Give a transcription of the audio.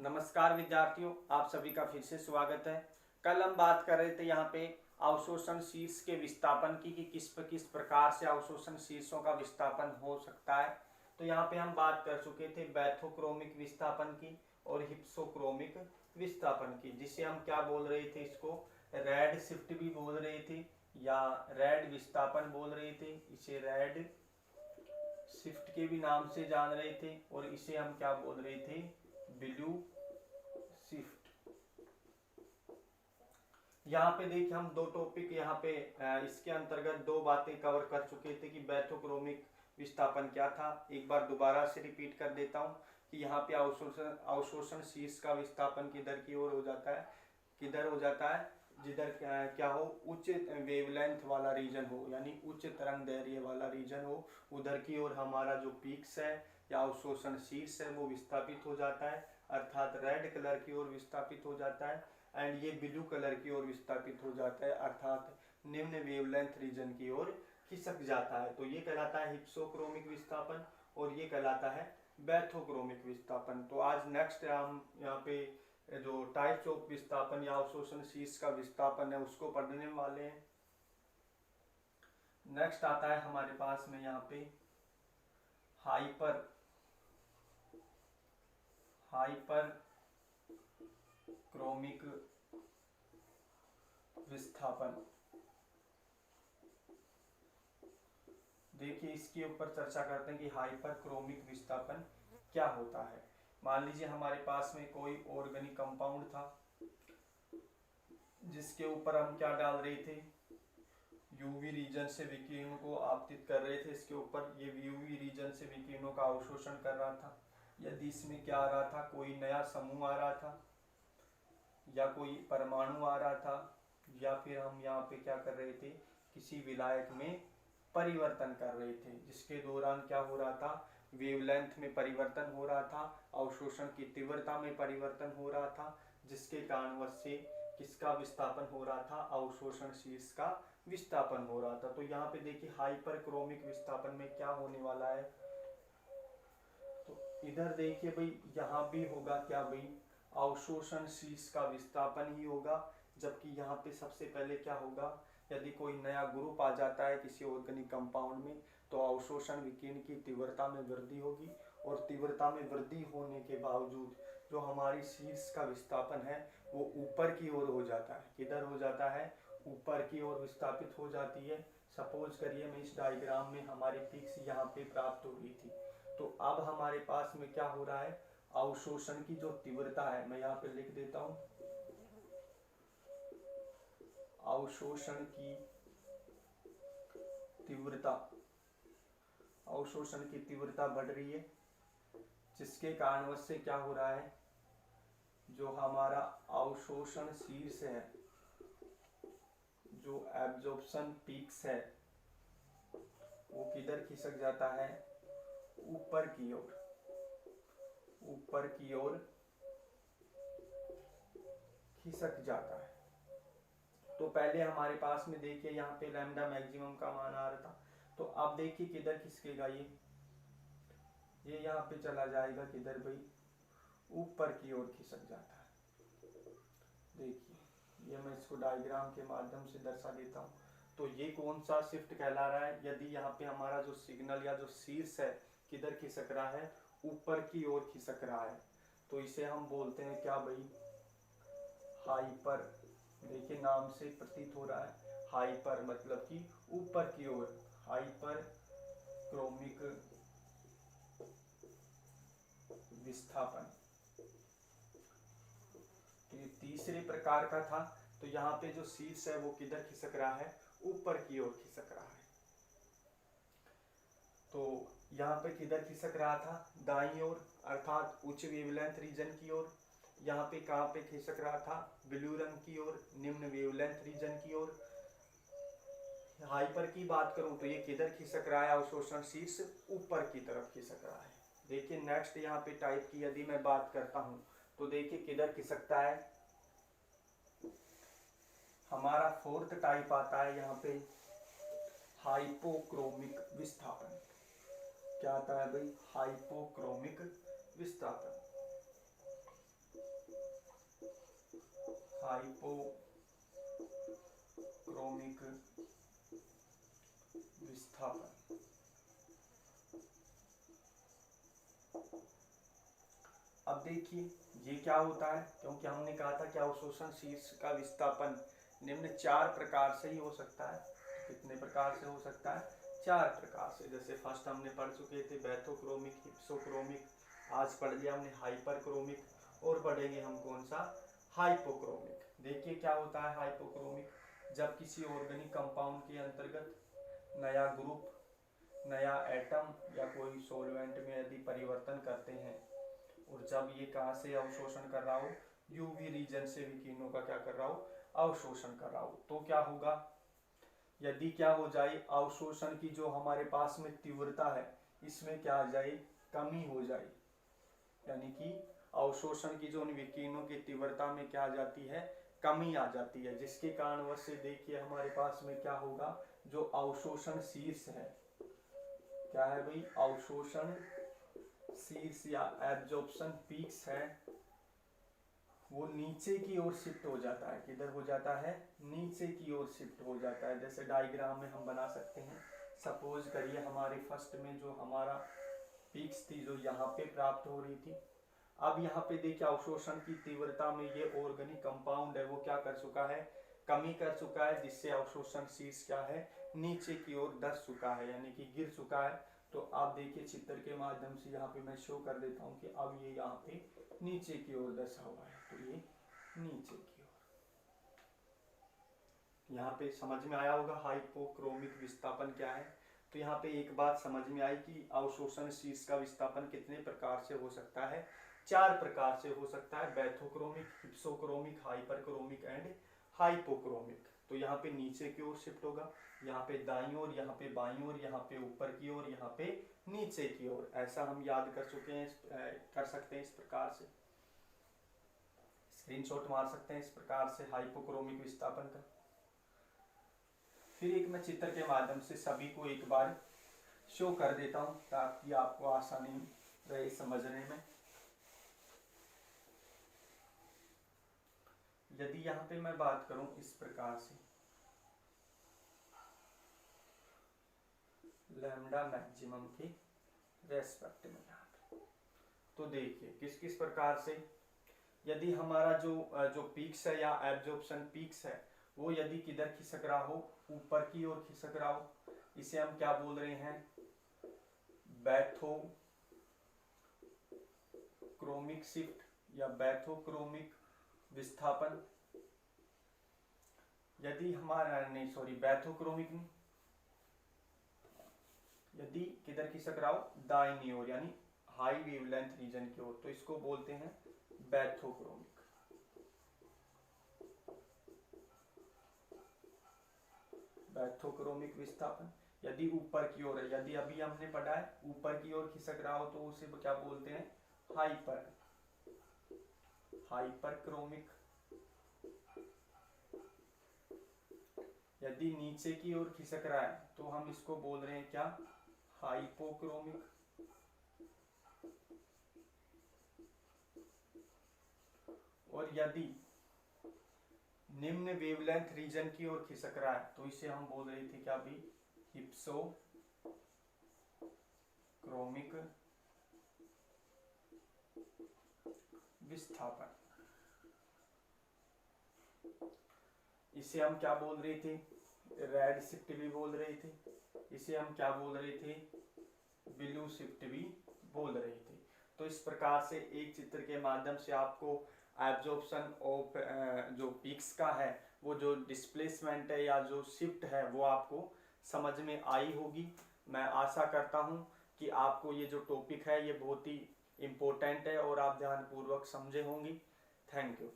नमस्कार विद्यार्थियों, आप सभी का फिर से स्वागत है। कल हम बात कर रहे थे यहाँ पे अवशोषण शीर्ष के विस्थापन की कि किस प्रकार से अवशोषण शीर्षों का विस्थापन हो सकता है। तो यहाँ पे हम बात कर चुके थे बैथोक्रोमिक विस्थापन की और हिप्सोक्रोमिक विस्थापन की, जिसे हम क्या बोल रहे थे, इसको रेड शिफ्ट भी बोल रहे थे या रेड विस्थापन बोल रहे थे। इसे रेड शिफ्ट के भी नाम से जान रहे थे और इसे हम क्या बोल रहे थे, ब्लू शिफ्ट। यहाँ पे देखिए हम दो टॉपिक यहाँ पे इसके अंतर्गत दो बातें कवर कर चुके थे कि बैथोक्रोमिक विस्थापन क्या था। एक बार दोबारा से रिपीट कर देता हूँ कि यहाँ पे अवशोषण शीर्ष का विस्थापन किधर की ओर हो जाता है, किधर हो जाता है, जिधर क्या हो, उच्च वेवलेंथ वाला रीजन हो, यानी उच्च तरंग दैर्ध्य वाला रीजन हो, उधर की ओर हमारा जो पीक्स है या अवशोषण शीर्ष है वो विस्थापित हो जाता है, अर्थात रेड कलर की ओर विस्थापित हो जाता है। एंड ये ब्लू कलर की ओर विस्थापित हो जाता है, अर्थात निम्न वेवलेंथ रीजन की ओर खिसक जाता है। तो ये कहलाता है हिप्सोक्रोमिक विस्थापन और ये कहलाता है बैथोक्रोमिक विस्थापन। तो आज नेक्स्ट हम यहाँ पे जो टाइप्स ऑफ विस्थापन या अवशोषण शीर्ष का विस्थापन है उसको पढ़ने वाले हैं। नेक्स्ट आता है हमारे पास में यहाँ पे हाइपर क्रोमिक विस्थापन। देखिए इसके ऊपर चर्चा करते हैं कि हाइपर क्रोमिक विस्थापन क्या होता है। मान लीजिए हमारे पास में कोई ऑर्गेनिक कंपाउंड था जिसके ऊपर हम क्या डाल रहे थे, यूवी रीजन से विकिरणों को आपतित कर रहे थे। इसके ऊपर ये यूवी रीजन से विकिरणों का अवशोषण कर रहा था। यदि इसमें क्या आ रहा था, कोई नया समूह आ रहा था या कोई परमाणु आ रहा था, या फिर हम यहाँ पे क्या कर रहे थे, किसी विलायक में परिवर्तन कर रहे थे, जिसके दौरान क्या हो रहा था, वेवलेंथ में परिवर्तन हो रहा था, अवशोषण की तीव्रता में परिवर्तन हो रहा था, जिसके कारणवश से किसका विस्थापन हो रहा था, अवशोषण शीर्ष का विस्थापन हो रहा था। तो यहाँ पे देखिए हाइपर क्रोमिक विस्थापन में क्या होने वाला है, तो इधर देखिए भाई यहाँ भी होगा क्या भाई, अवशोषण शीर्ष का विस्थापन ही होगा। जबकि यहाँ पे सबसे पहले क्या होगा, यदि कोई नया ग्रुप आ जाता है किसी ऑर्गेनिक कंपाउंड में तो अवशोषण विकिरण की तीव्रता में वृद्धि होगी और तीव्रता में वृद्धि होने के बावजूद जो हमारी शीर्ष का विस्थापन है वो ऊपर की ओर हो जाता है। किधर हो जाता है, ऊपर की ओर विस्थापित हो जाती है। सपोज करिए मैं इस डायग्राम में हमारी पिक्स यहाँ पे प्राप्त हो रही थी, तो अब हमारे पास में क्या हो रहा है, अवशोषण की जो तीव्रता है, मैं यहाँ पे लिख देता हूं, अवशोषण की तीव्रता, अवशोषण की तीव्रता बढ़ रही है, जिसके कारणवश से क्या हो रहा है, जो हमारा अवशोषण शीर्ष है, जो एब्जॉर्प्शन पीक्स है, वो किधर खिसक जाता है, ऊपर की ओर, ऊपर की ओर खिसक जाता है। तो पहले हमारे पास में देखिए यहाँ पे लैम्डा मैक्सिमम का मान आ रहा था, तो अब देखिए किधर खिसकेगा, ये यहाँ पे चला जाएगा किधर भाई, ऊपर की ओर खिसक जाता है। देखिए ये मैं इसको डायग्राम के माध्यम से दर्शा देता हूँ। तो ये कौन सा शिफ्ट कहला रहा है, यदि यहाँ पे हमारा जो सिग्नल या जो शीर्ष है किधर खिसक रहा है, ऊपर की ओर खिसक रहा है, तो इसे हम बोलते हैं क्या भाई, हाइपर। देखिए नाम से प्रतीत हो रहा है, हाइपर मतलब कि ऊपर की ओर, हाइपर क्रोमिक विस्थापन। तो ये तीसरे प्रकार का था। तो यहाँ पे जो शीर्ष है वो किधर खिसक रहा है, ऊपर की ओर खिसक रहा है। तो यहाँ पे किधर खिसक रहा था, दाईं ओर, अर्थात उच्च वेवलेंथ रीजन की ओर। यहाँ पे कहाँ पे खिसक रहा था, ब्लू रंग की ओर, निम्न वेवलेंथ रीजन की ओर। हाइपर की बात करूं तो ये किधर खिसक रहा है, अवशोषण शीर्ष ऊपर की तरफ खिसक रहा है। देखिए नेक्स्ट यहाँ पे टाइप की यदि मैं बात करता हूं तो देखिए किधर खिसकता है, हमारा फोर्थ टाइप आता है यहाँ पे हाइपोक्रोमिक विस्थापन। क्या आता है भाई, हाइपोक्रोमिक विस्थापन। हाइपोक्रोमिक विस्थापन। अब देखिए ये क्या होता है, क्योंकि हमने कहा था कि अवशोषण शीर्ष का विस्थापन निम्न 4 प्रकार से ही हो सकता है। कितने प्रकार से हो सकता है? 4 प्रकार से। जैसे फर्स्ट हमने पढ़ चुके थे बैथोक्रोमिक, हिप्सोक्रोमिक, आज पढ़ लिया हमने हाइपरक्रोमिक, और पढ़ेंगे हम कौन सा? हाइपोक्रोमिक। देखिए क्या होता है हाइपोक्रोमिक, जब किसी ऑर्गेनिक कंपाउंड के अंतर्गत नया ग्रुप, नया एटम या कोई सॉल्वेंट में यदि परिवर्तन करते हैं, और जब ये कहाँ से अवशोषण कर रहा हो? यूवी रीजन से विकिरणों का क्या कर रहा हो? अवशोषण कर रहा हो, तो क्या होगा? यदि क्या हो जाए, अवशोषण की जो हमारे पास में तीव्रता है, इसमें क्या आ जाए? कमी हो जाए। यानी कि अवशोषण की जो विकिरणों की तीव्रता में क्या आ जाती है? कमी आ जाती है, जिसके कारणवश से देखिए हमारे पास में क्या होगा? जो अवशोषण शीर्ष है, क्या है भाई? अवशोषण शीर्ष या एब्जॉर्प्शन पीक्स है, वो नीचे की ओर शिफ्ट हो जाता है। किधर हो जाता है? नीचे की ओर शिफ्ट हो जाता है। जैसे डायग्राम में हम बना सकते हैं। सपोज करिए हमारे फर्स्ट में जो हमारा पीक्स थी, जो यहाँ पे प्राप्त हो रही थी, अब यहाँ पे देखिए अवशोषण की तीव्रता में ये ऑर्गेनिक कंपाउंड है वो क्या कर चुका है? कमी कर चुका है, जिससे अवशोषण शीर्ष क्या है? नीचे की ओर धस चुका है, यानी कि गिर चुका है। तो आप देखिए चित्र के माध्यम से यहाँ पे मैं शो कर देता हूँ कि अब ये यहाँ पे नीचे की ओर धसा हुआ है, तो ये नीचे की ओर। यहाँ पे समझ में आया होगा हाइपोक्रोमिक विस्थापन क्या है। तो यहाँ पे एक बात समझ में आई कि अवशोषण शीर्ष का विस्थापन कितने प्रकार से हो सकता है? 4 प्रकार से हो सकता है, bathochromic, hypsochromic, hyperchromic and hypochromic. तो यहाँ पे नीचे की ओर शिफ्ट होगा, यहाँ पे दाईं ओर, यहाँ पे बाईं ओर, यहाँ पे ऊपर की ओर, यहाँ पे नीचे की ओर। ऐसा हम याद कर चुके हैं, कर सकते हैं इस प्रकार से, स्क्रीनशॉट मार सकते हैं इस प्रकार से हाइपोक्रोमिक विस्थापन का। फिर एक मैं चित्र के माध्यम से सभी को एक बार शो कर देता हूं ताकि आपको आसानी रहे समझने में। यदि यहाँ पे मैं बात करूं इस प्रकार से, लैम्डा मैक्सिमम की रेस्पेक्ट में यहाँ पे, तो देखिए किस किस प्रकार से, यदि हमारा जो पीक्स है या एब्जॉर्प्शन पीक्स है, वो यदि किधर खिसक रहा हो? ऊपर की ओर खिसक रहा हो, इसे हम क्या बोल रहे हैं? बैथोक्रोमिक शिफ्ट या बैथोक्रोमिक विस्थापन। यदि हमारा नहीं, सॉरी, बैथोक्रोमिक नहीं, यदि किधर खिसक रहा हो? दाईं ओर, यानी हाई वेवलेंथ रीजन की ओर, तो इसको बोलते हैं बैथोक्रोमिक। बैथोक्रोमिक विस्थापन। यदि ऊपर की ओर है, यदि अभी हमने पढ़ा है ऊपर की ओर खिसक रहा हो, तो उसे क्या बोलते हैं? हाइपरक्रोमिक। यदि नीचे की ओर खिसक रहा है तो हम इसको बोल रहे हैं क्या? हाइपोक्रोमिक। और यदि निम्न वेवलेंथ रीजन की ओर खिसक रहा है तो इसे हम बोल रहे थे क्या भी? हिप्सोक्रोमिक विस्थापन। इसे हम क्या बोल रहे थे? रेड शिफ्ट भी बोल रहे थे। इसे हम क्या बोल रहे थे? ब्लू शिफ्ट भी बोल रहे थे। तो इस प्रकार से एक चित्र के माध्यम से आपको एब्जॉर्प्शन ऑफ जो पीक्स का है, वो जो डिस्प्लेसमेंट है या जो शिफ्ट है, वो आपको समझ में आई होगी। मैं आशा करता हूँ कि आपको ये जो टॉपिक है ये बहुत ही इम्पोर्टेंट है और आप ध्यानपूर्वक समझे होंगे। Thank you.